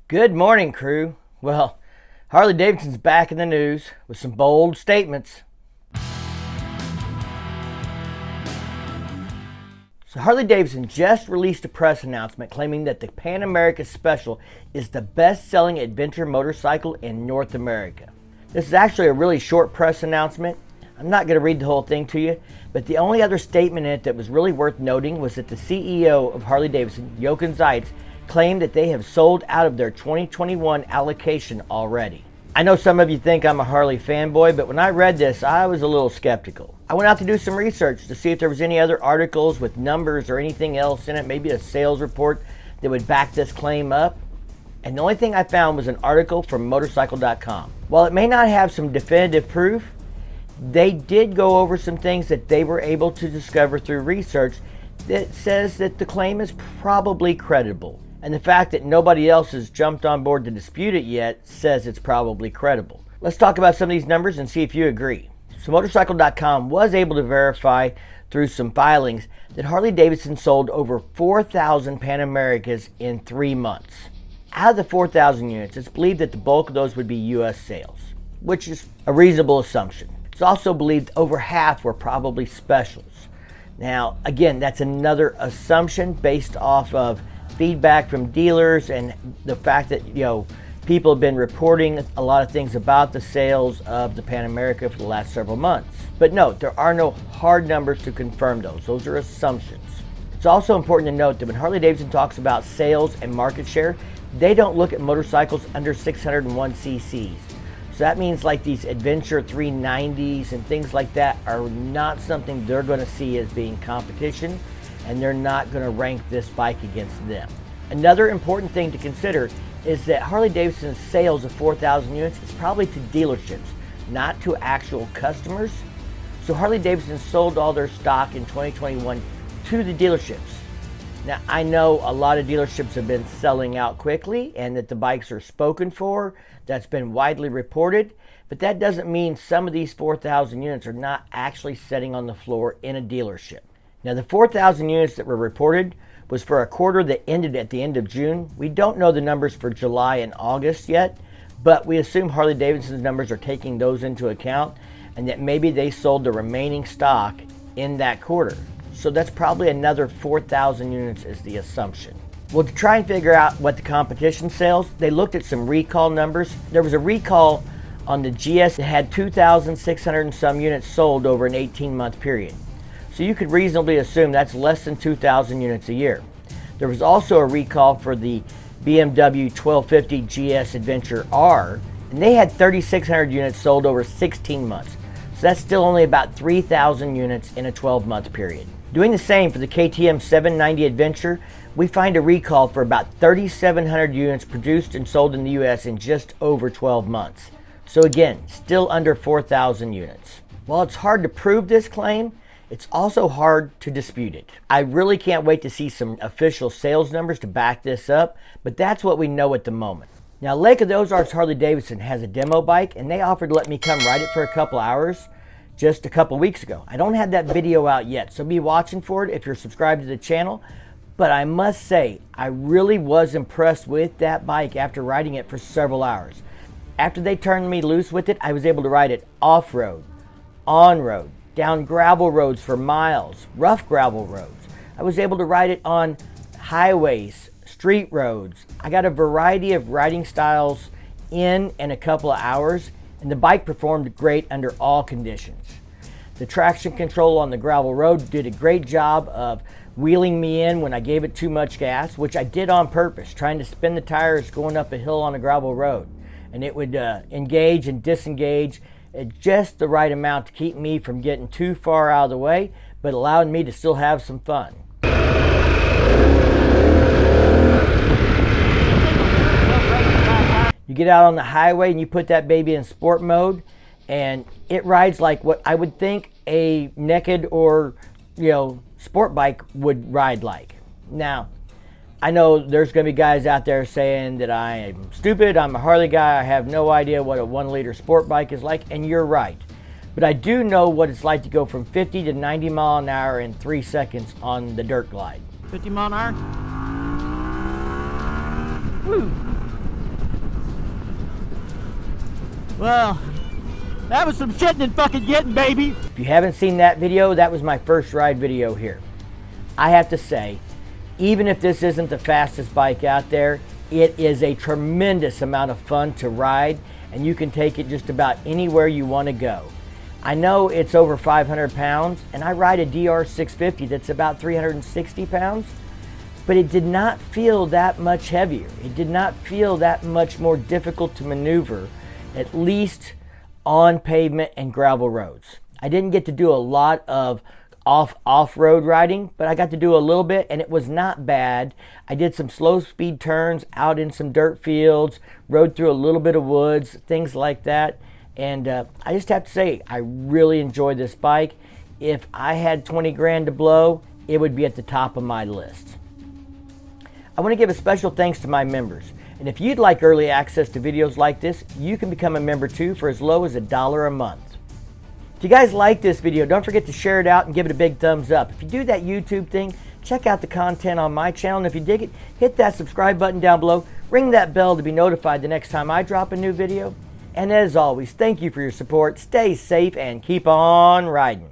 Good morning, crew. Well, Harley-Davidson's back in the news with some bold statements. So Harley-Davidson just released a press announcement claiming that the Pan America Special is the best-selling adventure motorcycle in North America. This is actually a really short press announcement. I'm not going to read the whole thing to you, but the only other statement in it that was really worth noting was that the CEO of Harley-Davidson, Jochen Zeitz, claimed that they have sold out of their 2021 allocation already. I know some of you think I'm a Harley fanboy, but when I read this, I was a little skeptical. I went out to do some research to see if there was any other articles with numbers or anything else in it, maybe a sales report that would back this claim up. And the only thing I found was an article from motorcycle.com. While it may not have some definitive proof, they did go over some things that they were able to discover through research that says that the claim is probably credible. And the fact that nobody else has jumped on board to dispute it yet says it's probably credible. Let's talk about some of these numbers and see if you agree. So motorcycle.com was able to verify through some filings that Harley-Davidson sold over 4,000 Pan Americas in 3 months. Out of the 4,000 units, it's believed that the bulk of those would be U.S. sales, which is a reasonable assumption. It's also believed over half were probably specials. Now, again, that's another assumption based off of feedback from dealers and the fact that, people have been reporting a lot of things about the sales of the Pan America for the last several months. But note, there are no hard numbers to confirm those. Those are assumptions. It's also important to note that when Harley-Davidson talks about sales and market share, they don't look at motorcycles under 601 cc's. So that means like these Adventure 390s and things like that are not something they're going to see as being competition, and they're not going to rank this bike against them. Another important thing to consider is that Harley-Davidson's sales of 4,000 units is probably to dealerships, not to actual customers. So Harley-Davidson sold all their stock in 2021 to the dealerships. Now, I know a lot of dealerships have been selling out quickly and that the bikes are spoken for. That's been widely reported, but that doesn't mean some of these 4,000 units are not actually sitting on the floor in a dealership. Now, the 4,000 units that were reported was for a quarter that ended at the end of June. We don't know the numbers for July and August yet, but we assume Harley-Davidson's numbers are taking those into account and that maybe they sold the remaining stock in that quarter. So that's probably another 4,000 units is the assumption. Well, to try and figure out what the competition sells, they looked at some recall numbers. There was a recall on the GS that had 2,600 and some units sold over an 18-month period. So you could reasonably assume that's less than 2,000 units a year. There was also a recall for the BMW 1250 GS Adventure R, and they had 3,600 units sold over 16 months. So that's still only about 3,000 units in a 12-month period. Doing the same for the KTM 790 Adventure, we find a recall for about 3,700 units produced and sold in the US in just over 12 months. So again, still under 4,000 units. While it's hard to prove this claim, it's also hard to dispute it. I really can't wait to see some official sales numbers to back this up, but that's what we know at the moment. Now, Lake of the Ozarks Harley-Davidson has a demo bike, and they offered to let me come ride it for a couple hours just a couple weeks ago. I don't have that video out yet, so be watching for it if you're subscribed to the channel. But I must say, I really was impressed with that bike after riding it for several hours. After they turned me loose with it, I was able to ride it off-road, on-road, down gravel roads for miles, rough gravel roads. I was able to ride it on highways, street roads. I got a variety of riding styles in a couple of hours, and the bike performed great under all conditions. The traction control on the gravel road did a great job of wheeling me in when I gave it too much gas, which I did on purpose, trying to spin the tires going up a hill on a gravel road. And it would engage and disengage at just the right amount to keep me from getting too far out of the way, but allowing me to still have some fun. You get out on the highway and you put that baby in sport mode, and it rides like what I would think a naked or sport bike would ride like. Now, I know there's going to be guys out there saying that I am stupid, I'm a Harley guy, I have no idea what a 1-liter sport bike is like, and you're right. But I do know what it's like to go from 50 to 90 mile an hour in 3 seconds on the dirt glide. 50 mile an hour? Woo! Well, that was some shitting and fucking getting, baby. If you haven't seen that video, that was my first ride video here. I have to say, even if this isn't the fastest bike out there, it is a tremendous amount of fun to ride, and you can take it just about anywhere you want to go. I know it's over 500 pounds, and I ride a DR650 that's about 360 pounds, but it did not feel that much heavier. It did not feel that much more difficult to maneuver, at least on pavement and gravel roads. I didn't get to do a lot of off-road riding, but I got to do a little bit, and it was not bad. I did some slow speed turns out in some dirt fields, rode through a little bit of woods, things like that. And I just have to say, I really enjoyed this bike. If I had 20 grand to blow, it would be at the top of my list. I want to give a special thanks to my members. And if you'd like early access to videos like this, you can become a member too for as low as $1 a month. If you guys like this video, don't forget to share it out and give it a big thumbs up. If you do that YouTube thing, check out the content on my channel. And if you dig it, hit that subscribe button down below. Ring that bell to be notified the next time I drop a new video. And as always, thank you for your support. Stay safe and keep on riding.